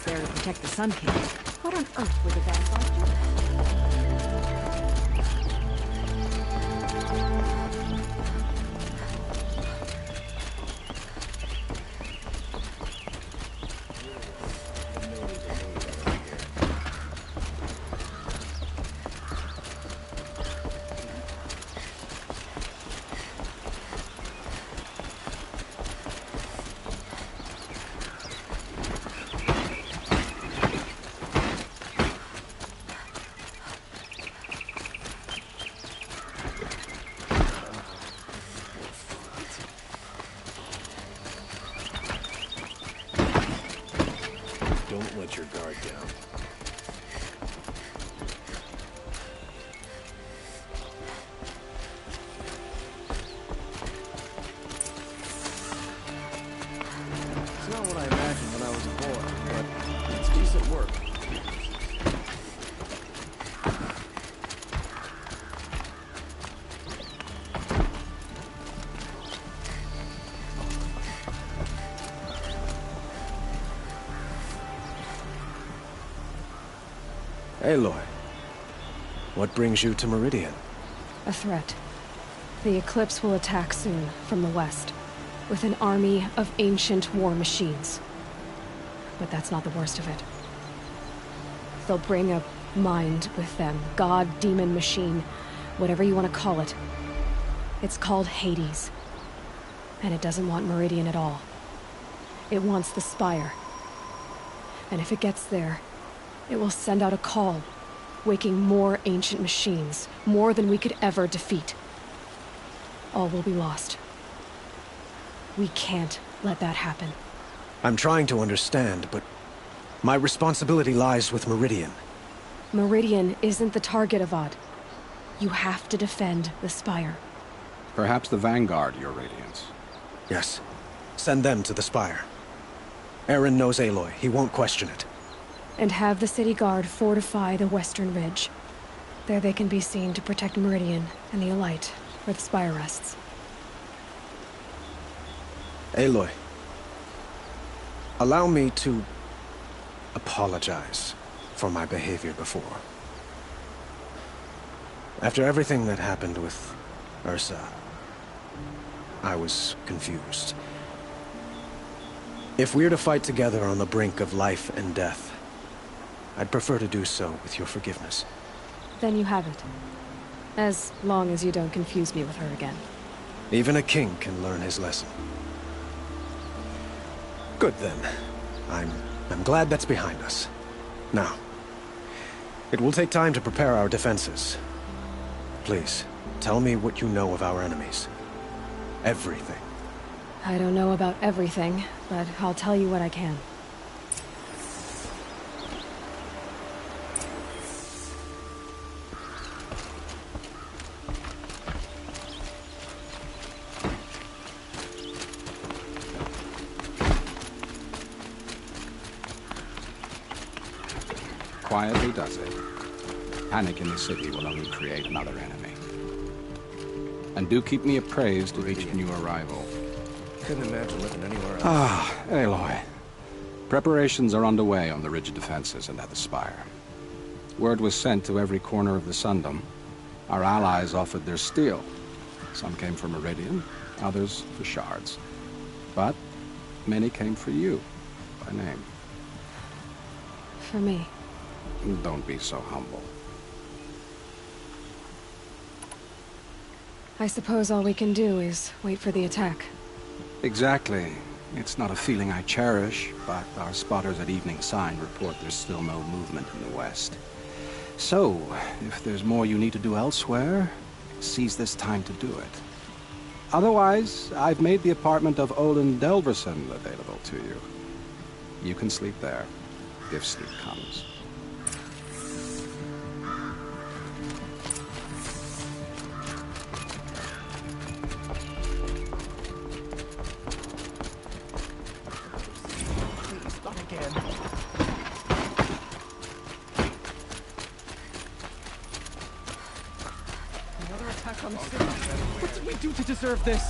was there to protect the Sun King. What on earth would the Vanguard do? Don't let your guard down. It's not what I imagined when I was a boy, but it's decent work. Aloy, what brings you to Meridian? A threat. The Eclipse will attack soon, from the west, with an army of ancient war machines. But that's not the worst of it. They'll bring a mind with them, god, demon, machine, whatever you want to call it. It's called Hades. And it doesn't want Meridian at all. It wants the Spire. And if it gets there, it will send out a call, waking more ancient machines, more than we could ever defeat. All will be lost. We can't let that happen. I'm trying to understand, but my responsibility lies with Meridian. Meridian isn't the target, Avad. You have to defend the Spire. Perhaps the Vanguard, Your Radiance. Yes. Send them to the Spire. Aaron knows Aloy. He won't question it. And have the city guard fortify the western ridge. There they can be seen to protect Meridian and the Elite, where the Spire rests. Aloy, allow me to apologize for my behavior before. After everything that happened with Ursa, I was confused. If we're to fight together on the brink of life and death, I'd prefer to do so with your forgiveness. Then you have it. As long as you don't confuse me with her again. Even a king can learn his lesson. Good then. I'm glad that's behind us. Now, it will take time to prepare our defenses. Please, tell me what you know of our enemies. Everything. I don't know about everything, but I'll tell you what I can. Quietly does it. Panic in the city will only create another enemy. And do keep me appraised of each new arrival. Couldn't imagine living anywhere else. Ah, Aloy. Preparations are underway on the ridge defenses and at the Spire. Word was sent to every corner of the Sundom. Our allies offered their steel. Some came for Meridian, others for shards. But many came for you, by name. For me. Don't be so humble. I suppose all we can do is wait for the attack. Exactly. It's not a feeling I cherish, but our spotters at Evening Sign report there's still no movement in the west. So, if there's more you need to do elsewhere, seize this time to do it. Otherwise, I've made the apartment of Olin Delverson available to you. You can sleep there, if sleep comes. What did we do to deserve this?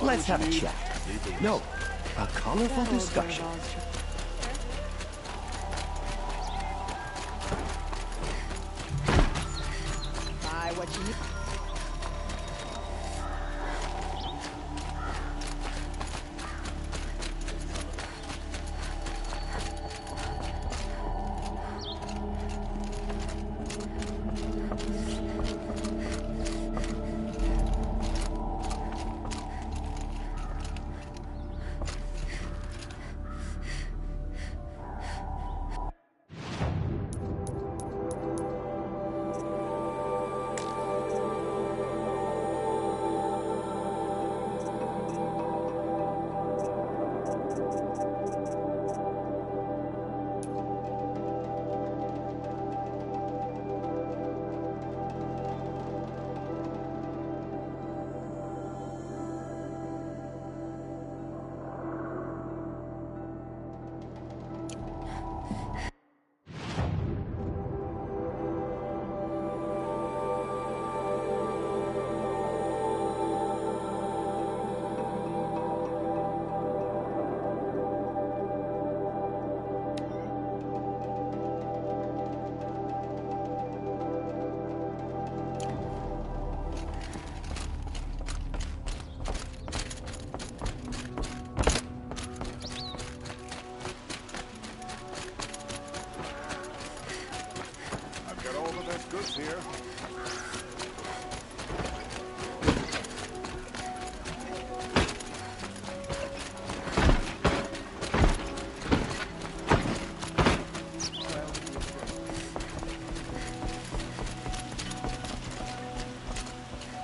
Let's have a chat. No, a colorful discussion. buy what you need. Goods here.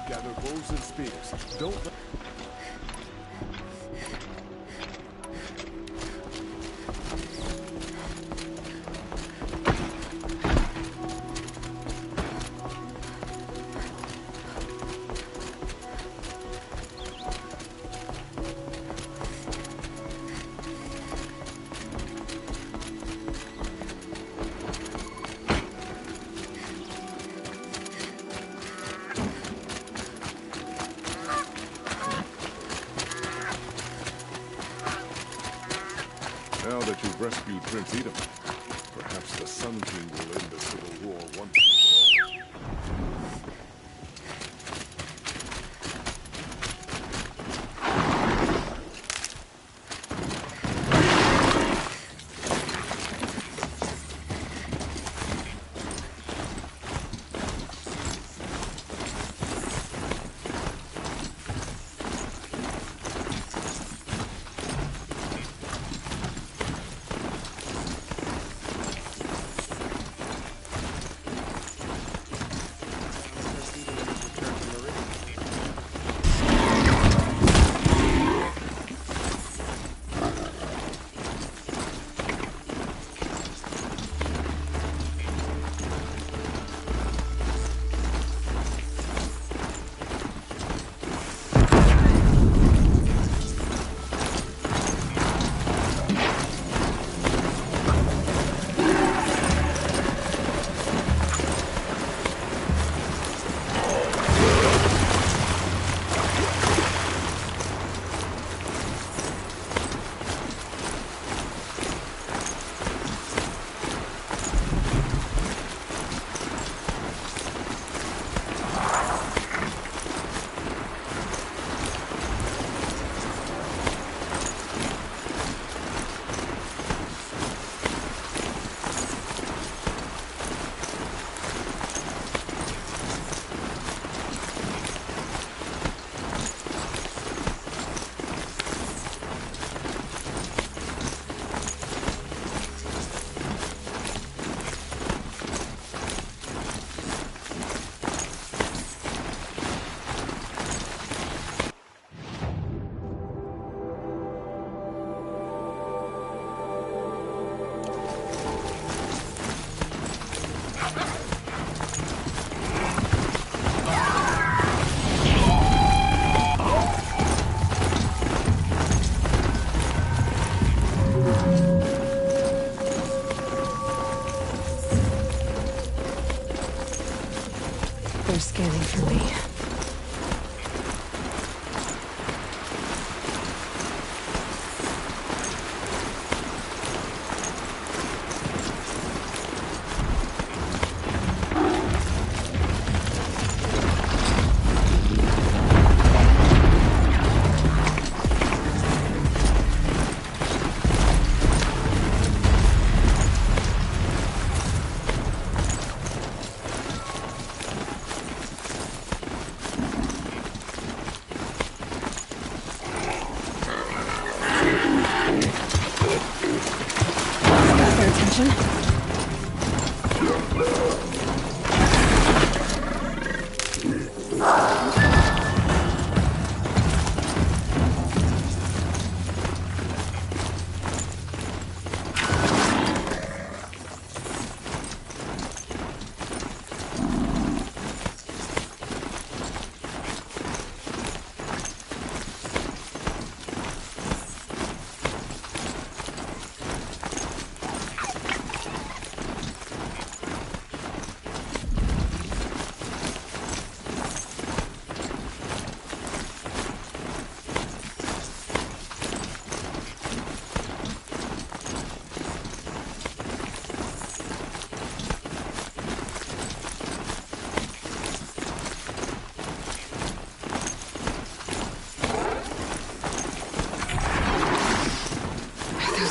Gather bows and spears. Don't let... Now that you've rescued Prince Edom, perhaps the Sun King will end the civil war once and for all.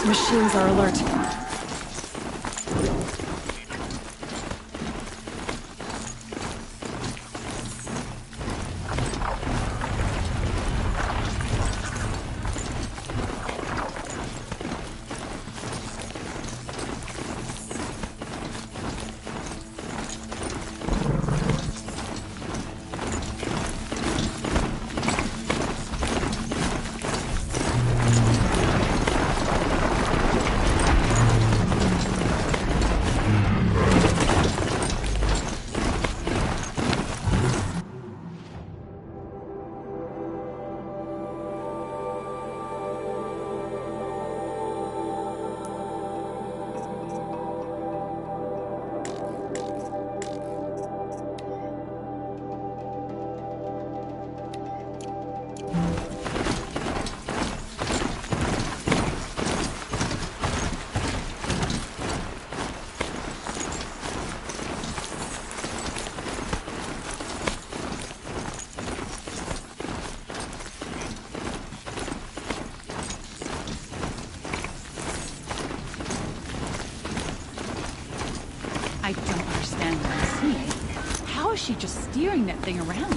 Those machines are alert. I don't understand what I'm seeing. How is she just steering that thing around?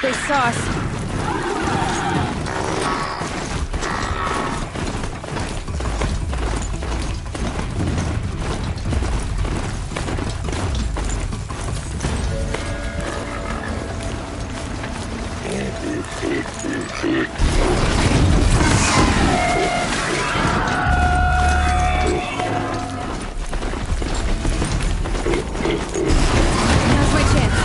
They saw us. Now's my chance.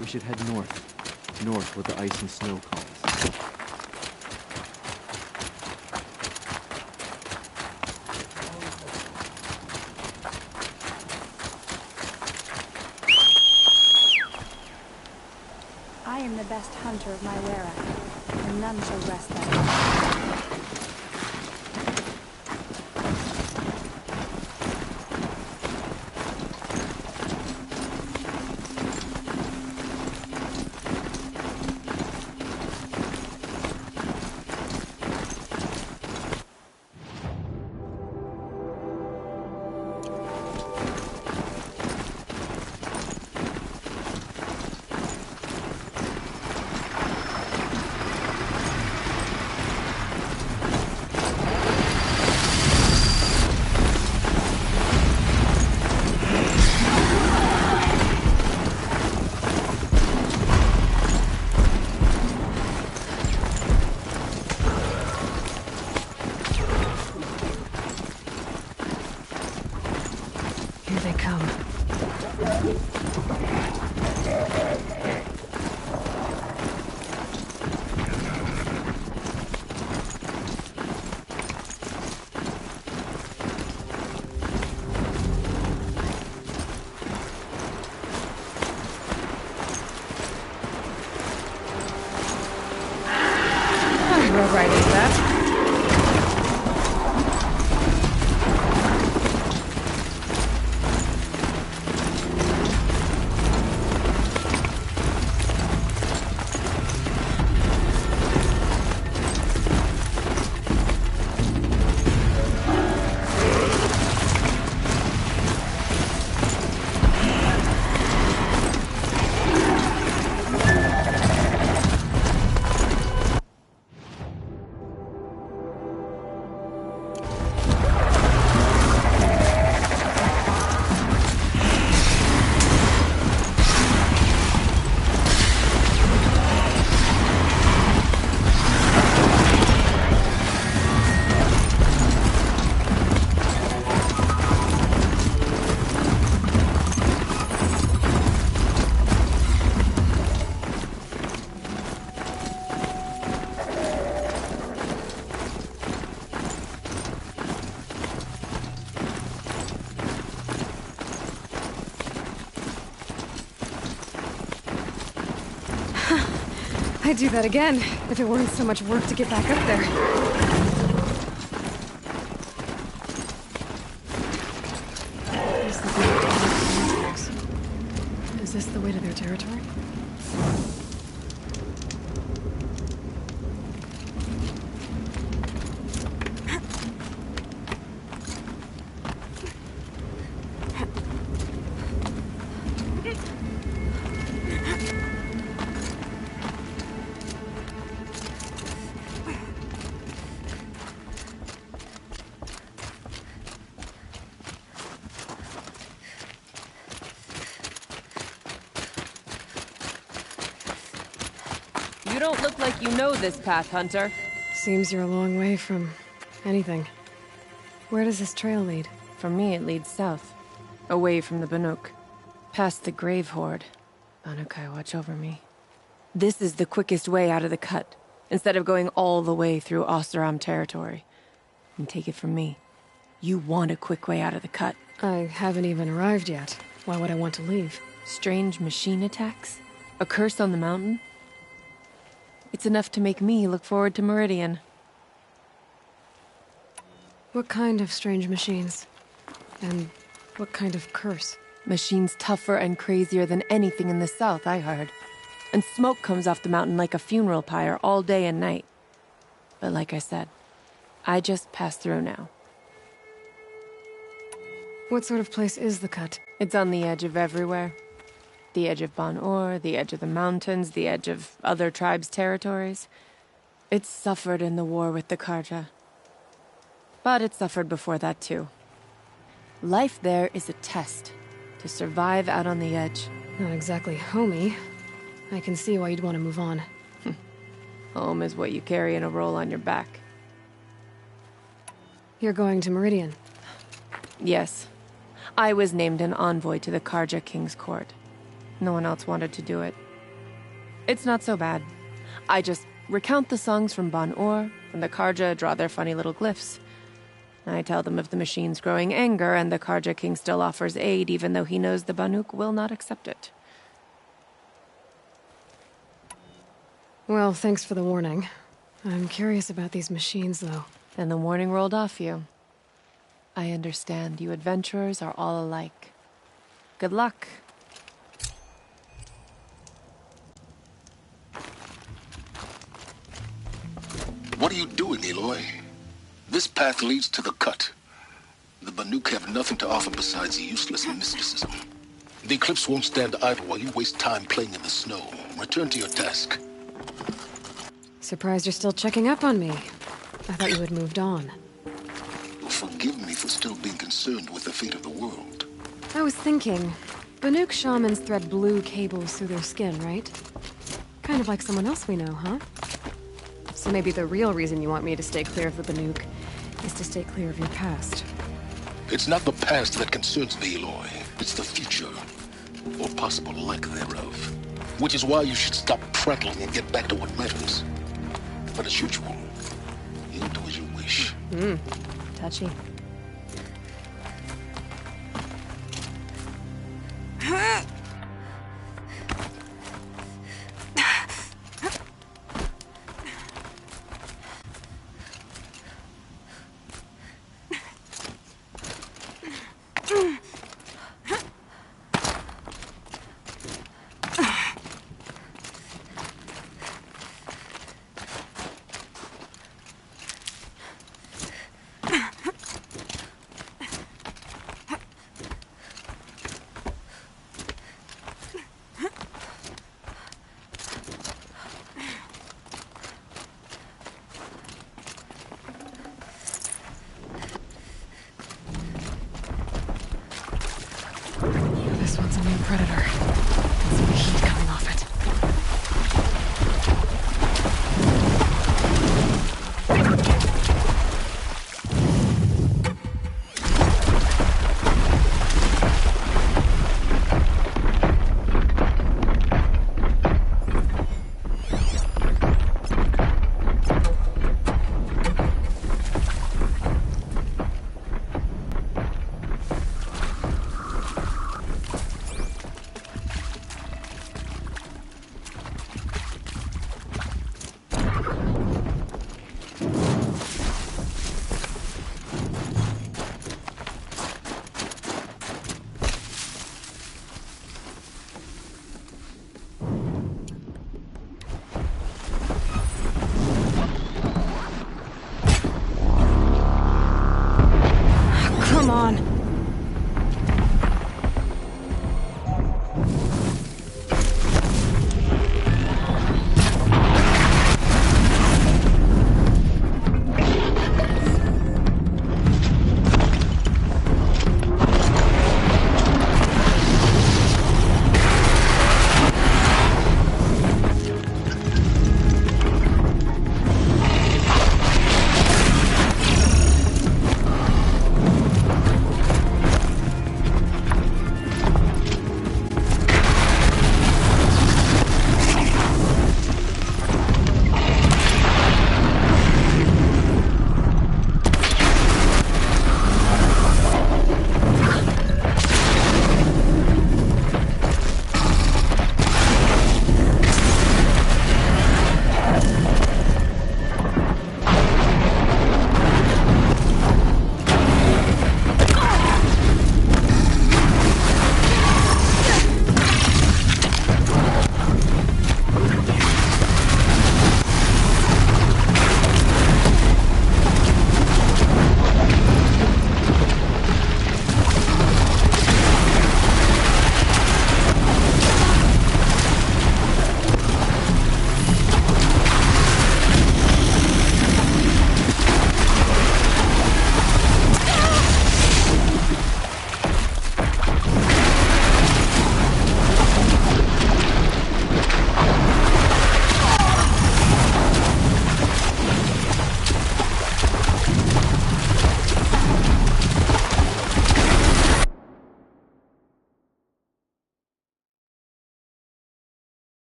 We should head north. North where the ice and snow calls. I am the best hunter of my whereat, and none shall wrest that. Here they come. I'm road riding that. I'd do that again, if it weren't so much work to get back up there. Is this the way to their territory? You don't look like you know this path, Hunter. Seems you're a long way from anything. Where does this trail lead? For me, it leads south. Away from the Banuk. Past the Grave Horde. Banukai, watch over me. This is the quickest way out of the cut, instead of going all the way through Oseram territory. And take it from me, you want a quick way out of the cut. I haven't even arrived yet. Why would I want to leave? Strange machine attacks? A curse on the mountain? It's enough to make me look forward to Meridian. What kind of strange machines? And what kind of curse? Machines tougher and crazier than anything in the south, I heard. And smoke comes off the mountain like a funeral pyre all day and night. But like I said, I just passed through now. What sort of place is the cut? It's on the edge of everywhere. The edge of Ban-Or, the edge of the mountains, the edge of other tribes' territories. It suffered in the war with the Karja. But it suffered before that too. Life there is a test. To survive out on the edge. Not exactly homey. I can see why you'd want to move on. Home is what you carry in a roll on your back. You're going to Meridian. Yes. I was named an envoy to the Karja King's court. No one else wanted to do it. It's not so bad. I just recount the songs from Bon Or, and the Karja draw their funny little glyphs. I tell them of the machine's growing anger, and the Karja King still offers aid even though he knows the Banuk will not accept it. Well, thanks for the warning. I'm curious about these machines, though. Then the warning rolled off you. I understand you adventurers are all alike. Good luck. What are you doing, Aloy? This path leads to the cut. The Banuk have nothing to offer besides useless mysticism. The Eclipse won't stand idle while you waste time playing in the snow. Return to your task. Surprised you're still checking up on me. I thought you had moved on. Forgive me for still being concerned with the fate of the world. I was thinking, Banuk shamans thread blue cables through their skin, right? Kind of like someone else we know, huh? So maybe the real reason you want me to stay clear of the Banuk is to stay clear of your past. It's not the past that concerns me, Aloy. It's the future, or possible lack thereof. Which is why you should stop prattling and get back to what matters. But as usual, you'll do as you wish. Touchy.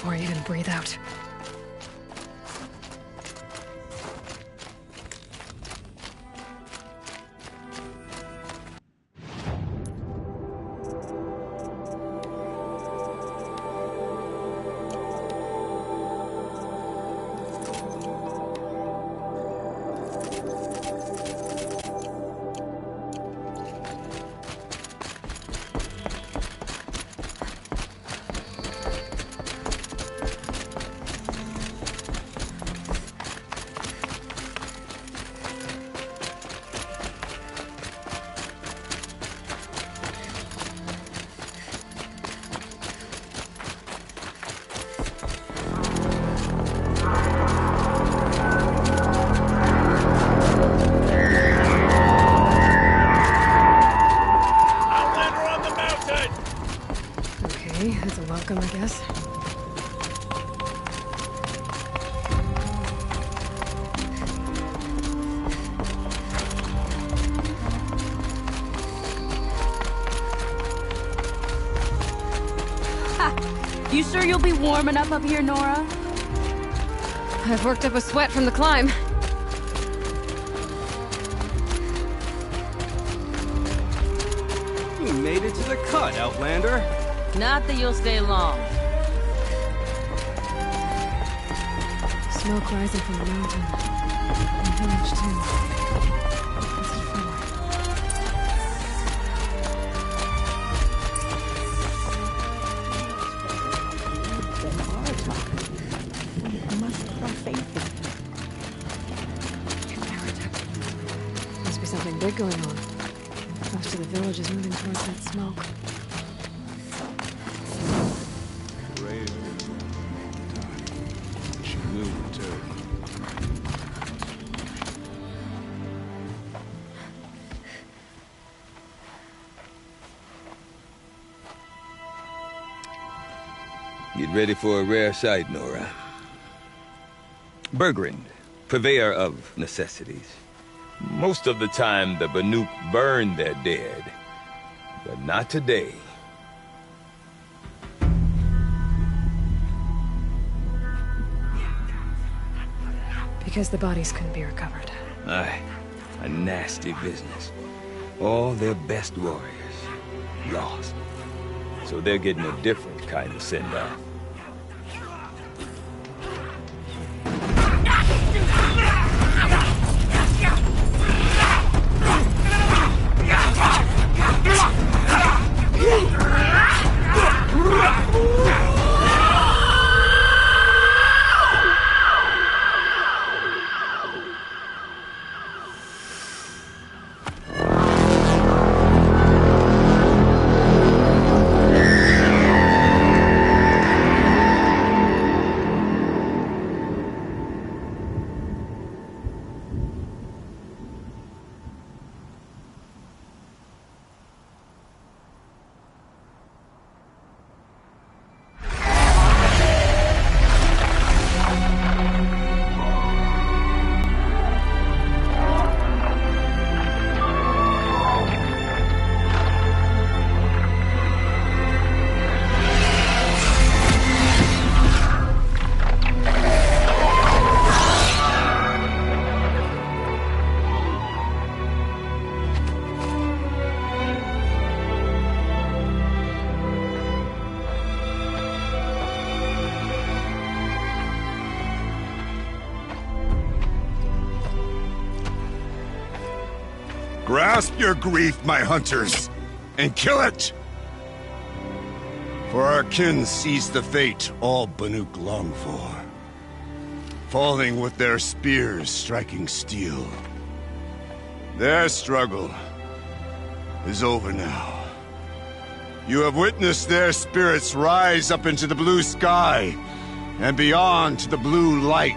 before I even breathe out. That's a welcome, I guess. Ha! You sure you'll be warm enough up here, Nora? I've worked up a sweat from the climb. You made it to the cut, Outlander. Not that you'll stay long. Smoke rising from the mountain. And the village, too. What's it for? Must be something big going on. Most of the village is moving towards that smoke. Get ready for a rare sight, Nora. Bergrand, purveyor of necessities. Most of the time, the Banuk burn their dead. But not today. Because the bodies couldn't be recovered. Aye, a nasty business. All their best warriors lost. So they're getting a different kind of send-off. Grasp your grief, my hunters, and kill it! For our kin sees the fate all Banuk long for. Falling with their spears striking steel. Their struggle is over now. You have witnessed their spirits rise up into the blue sky and beyond to the blue light.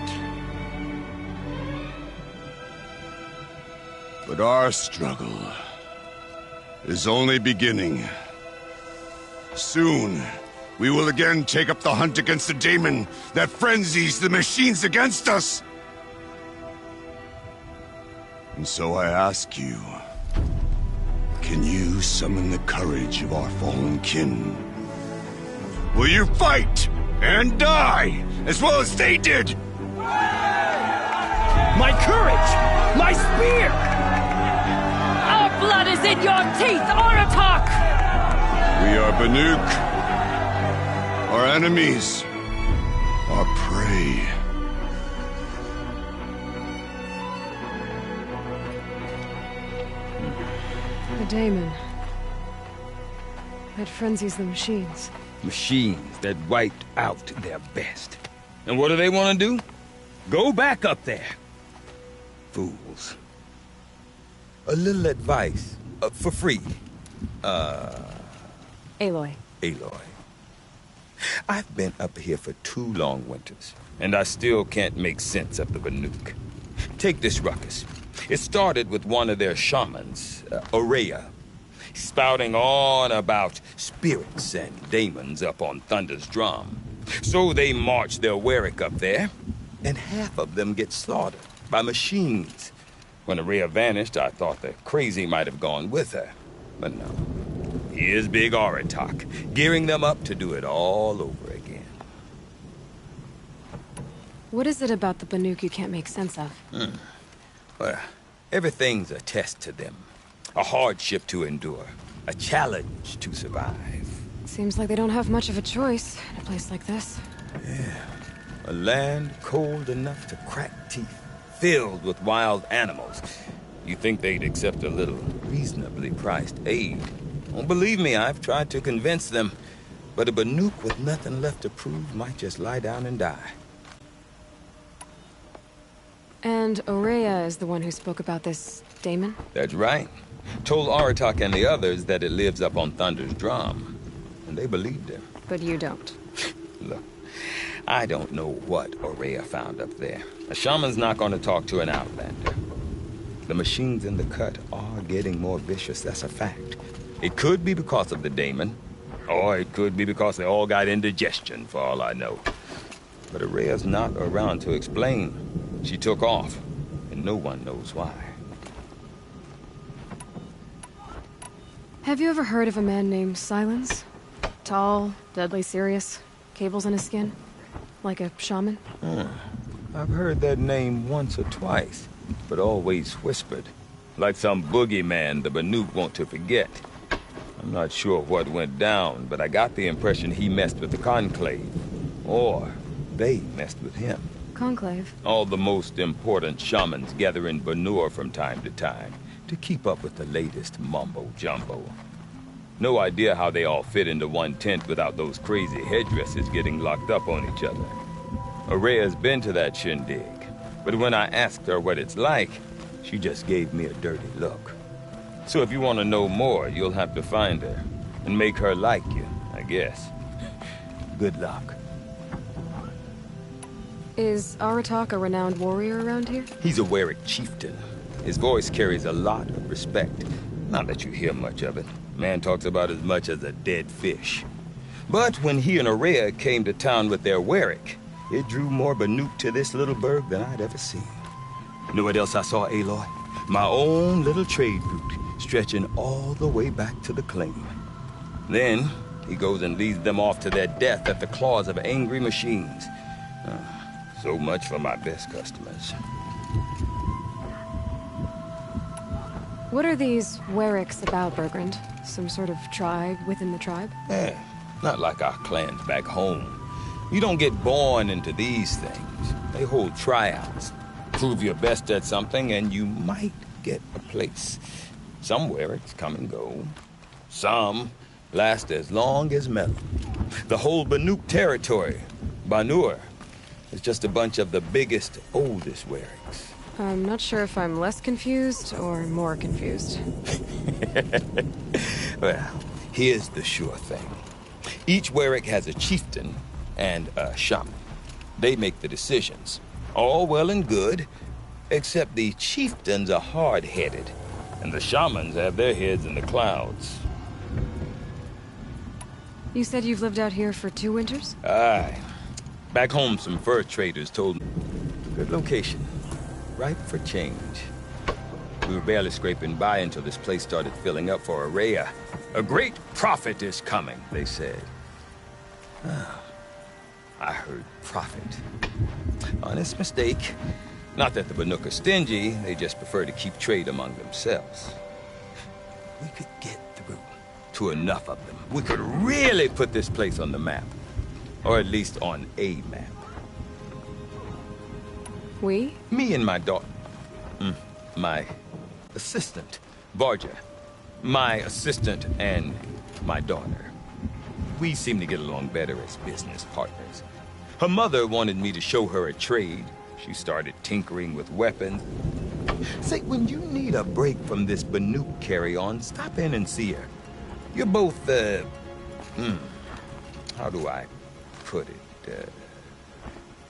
But our struggle is only beginning. Soon, we will again take up the hunt against the daemon that frenzies the machines against us. And so I ask you, can you summon the courage of our fallen kin? Will you fight And die, as well as they did! My courage! My spear! Our blood is in your teeth, Aratak! We are Banuk. Our enemies. Our prey. The daemon. It frenzies the machines. Machines that wiped out their best. And what do they want to do? Go back up there. Fools. A little advice, for free. Aloy. Aloy. I've been up here for 2 long winters, and I still can't make sense of the Banuk. Take this ruckus. It started with one of their shamans, Aurea, spouting on about spirits and demons up on Thunder's drum. So they march their Warwick up there, and half of them get slaughtered by machines. When Aurea vanished, I thought the crazy might have gone with her. But no. Here's Big Aratak, gearing them up to do it all over again. What is it about the Banuk you can't make sense of? Well, everything's a test to them. A hardship to endure. A challenge to survive. Seems like they don't have much of a choice in a place like this. Yeah. A land cold enough to crack teeth, filled with wild animals. You think they'd accept a little reasonably priced aid? Don't believe me, I've tried to convince them. But a Banuk with nothing left to prove might just lie down and die. And Aurea is the one who spoke about this daemon? That's right. Told Aratak and the others that it lives up on Thunder's drum. And they believed him. But you don't. Look, I don't know what Aurea found up there. A shaman's not going to talk to an outlander. The machines in the cut are getting more vicious, that's a fact. It could be because of the daemon, or it could be because they all got indigestion, for all I know. But Aurea's not around to explain. She took off, and no one knows why. Have you ever heard of a man named Silence? Tall, deadly serious, cables in his skin? Like a shaman? I've heard that name once or twice, but always whispered. Like some boogeyman the Banuk want to forget. I'm not sure what went down, but I got the impression he messed with the Conclave. Or they messed with him. Conclave? All the most important shamans gather in Banur from time to time to keep up with the latest mumbo-jumbo. No idea how they all fit into one tent without those crazy headdresses getting locked up on each other. Aurea's been to that shindig, but when I asked her what it's like, she just gave me a dirty look. So if you want to know more, you'll have to find her and make her like you, I guess. Good luck. Is Aratak a renowned warrior around here? He's a Warwick chieftain. His voice carries a lot of respect. Not that you hear much of it. Man talks about as much as a dead fish. But when he and Aurea came to town with their Warwick, it drew more Banuk to this little burg than I'd ever seen. Know what else I saw, Aloy? My own little trade route, stretching all the way back to the claim. Then, he goes and leads them off to their death at the claws of angry machines. So much for my best customers. What are these Warwicks about, Bergrand? Some sort of tribe within the tribe? Not like our clans back home. You don't get born into these things. They hold tryouts. Prove your best at something and you might get a place. Some Warwicks come and go. Some last as long as Melon. The whole Banuk territory, Banur, is just a bunch of the biggest, oldest Warwicks. I'm not sure if I'm less confused or more confused. Well, here's the sure thing. Each Warwick has a chieftain and a shaman. They make the decisions. All well and good, except the chieftains are hard-headed, and the shamans have their heads in the clouds. You said you've lived out here for 2 winters? Aye. Back home, some fur traders told me. Good location. Ripe for change. We were barely scraping by until this place started filling up for Aurea. A great prophet is coming, they said. I heard profit. Honest mistake. Not that the Banuk are stingy, they just prefer to keep trade among themselves. We could get through to enough of them. We could really put this place on the map. Or at least on a map. We? Me and my daughter. My assistant, Barja. My assistant and my daughter. We seem to get along better as business partners. Her mother wanted me to show her a trade. She started tinkering with weapons. Say, when you need a break from this Banuk carry-on, stop in and see her. You're both, how do I put it?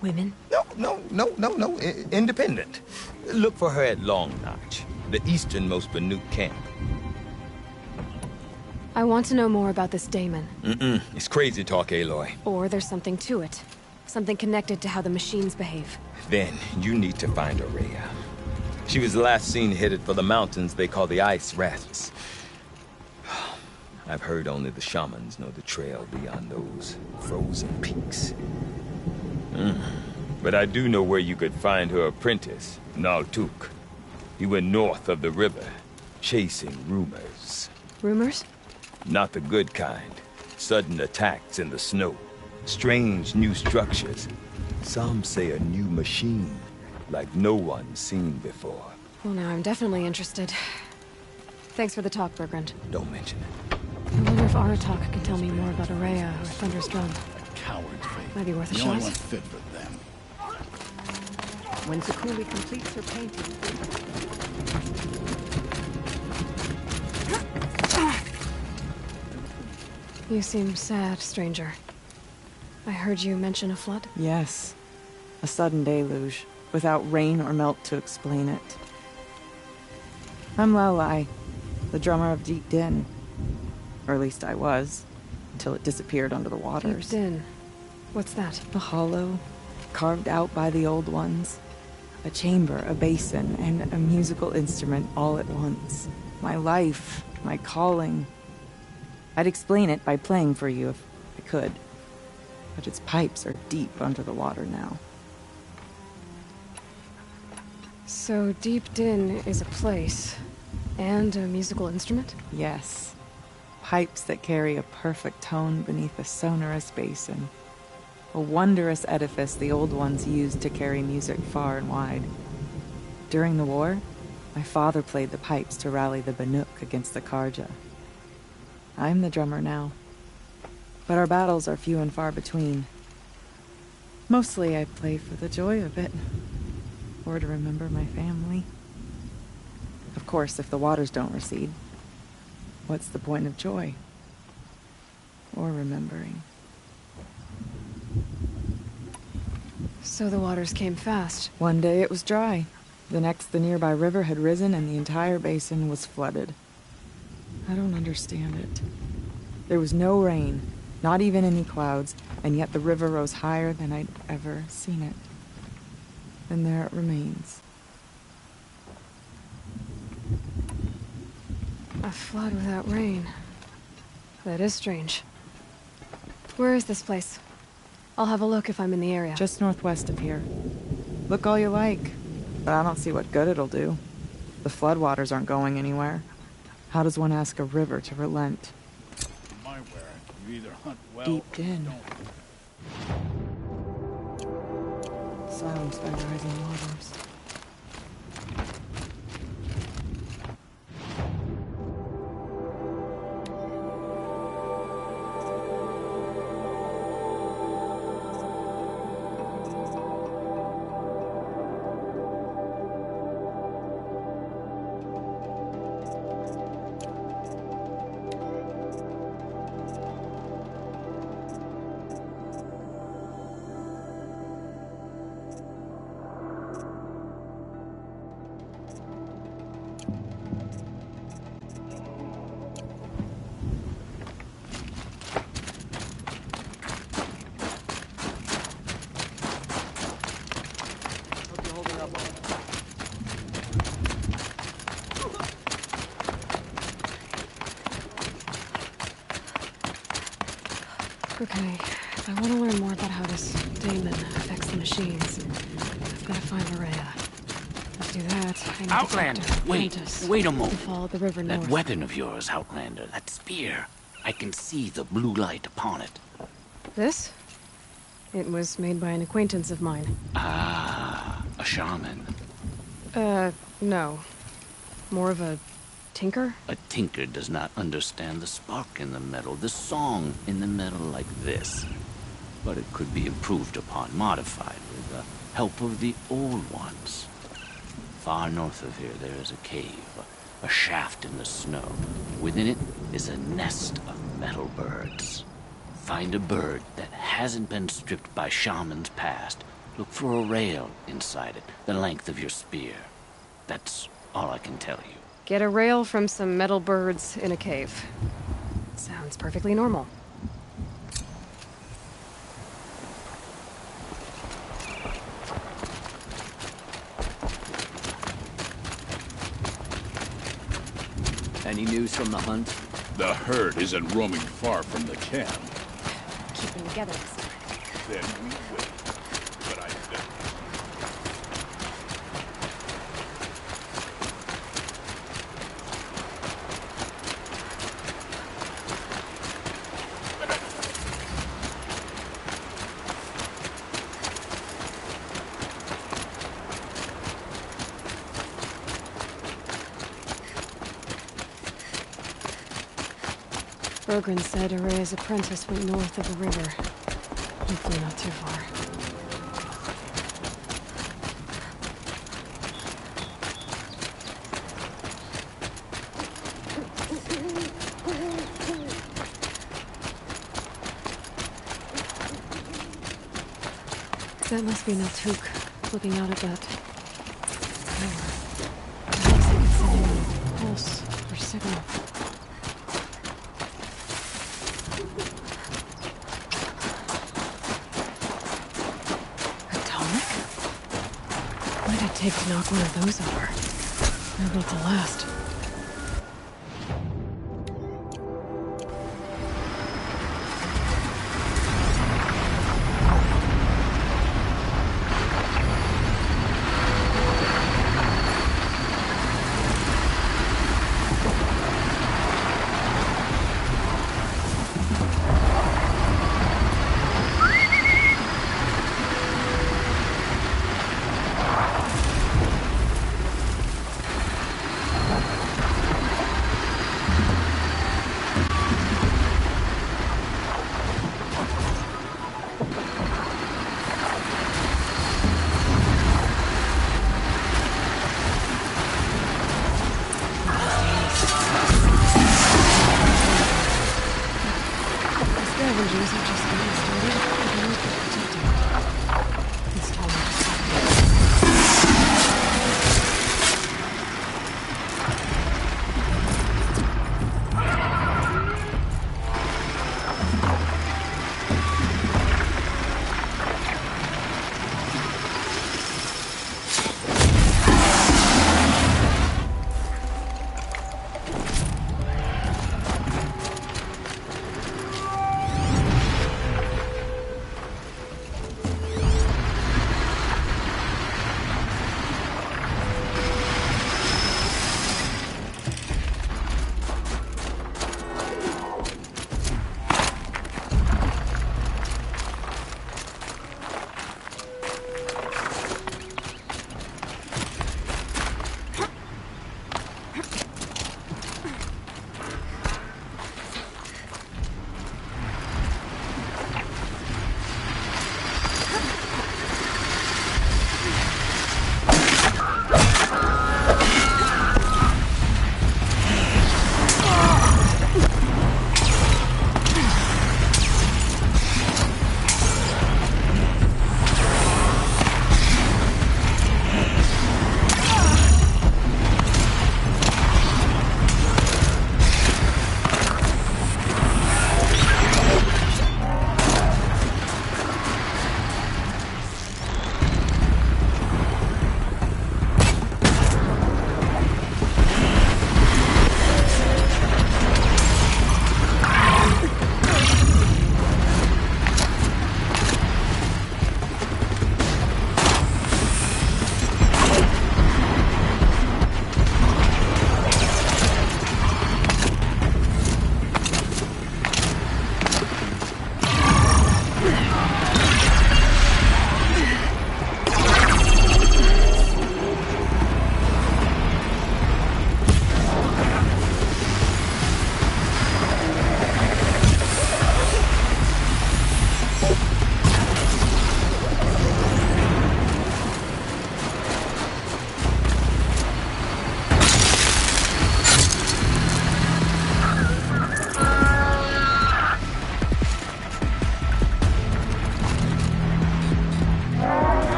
Women? No. Independent. Look for her at Long Notch, the easternmost Banuk camp. I want to know more about this Damon. It's crazy talk, Aloy. Or there's something to it. Something connected to how the machines behave. Then you need to find Araya. She was last seen headed for the mountains they call the Ice Rafts. I've heard only the shamans know the trail beyond those frozen peaks. But I do know where you could find her apprentice, Naltuk. He went north of the river, chasing rumors. Rumors? Not the good kind. Sudden attacks in the snow. Strange new structures. Some say a new machine, like no one's seen before. Well, now I'm definitely interested. Thanks for the talk, Bergrand. Don't mention it. I wonder if Aratak can tell me more about Araya or Thunder's Drum. Coward's fate. Might be worth a the shot. only one fit for them. When Sakuli completes her painting. You seem sad, stranger. I heard you mention a flood? Yes. A sudden deluge, without rain or melt to explain it. I'm Laolai, the drummer of Deep Din. Or at least I was, until it disappeared under the waters. Deep Din. What's that? A hollow, carved out by the old ones. A chamber, a basin, and a musical instrument all at once. My life, my calling. I'd explain it by playing for you if I could. But its pipes are deep under the water now. So Deep Din is a place, and a musical instrument? Yes. Pipes that carry a perfect tone beneath a sonorous basin. A wondrous edifice the old ones used to carry music far and wide. During the war, my father played the pipes to rally the Banuk against the Karja. I'm the drummer now. But our battles are few and far between. Mostly I play for the joy of it. Or to remember my family. Of course, if the waters don't recede, what's the point of joy? Or remembering? So the waters came fast. One day it was dry. The next, the nearby river had risen and the entire basin was flooded. I don't understand it. There was no rain, not even any clouds, and yet the river rose higher than I'd ever seen it. And there it remains. A flood without rain. That is strange. Where is this place? I'll have a look if I'm in the area. Just northwest of here. Look all you like, but I don't see what good it'll do. The floodwaters aren't going anywhere. How does one ask a river to relent? My where you either hunt well Deep or Din. don't. Silenced by rising waters. Okay, If I want to learn more about how this daemon affects the machines, I've got to find Maria. To do that, I need Outlander, to talk to wait, Apprentice wait a and moment. follow the river That north. weapon of yours, Outlander, that spear. I can see the blue light upon it. This? It was made by an acquaintance of mine. Ah, a shaman. No. More of a tinker? A tinker does not understand the spark in the metal, the song in the metal like this. But it could be improved upon, modified with the help of the old ones. Far north of here, there is a cave, a shaft in the snow. Within it is a nest of metal birds. Find a bird that hasn't been stripped by shamans past. Look for a rail inside it, the length of your spear. That's all I can tell you. Get a rail from some metal birds in a cave. Sounds perfectly normal. Any news from the hunt? The herd isn't roaming far from the camp. Keeping together this time. Then we wait. But I bet. Bergren said Araya's apprentice went north of the river. Hopefully not too far. That must be Naltuk, looking out at that tower. Perhaps they could send him a pulse or signal. What did it take to knock one of those over? They're built to last.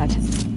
that.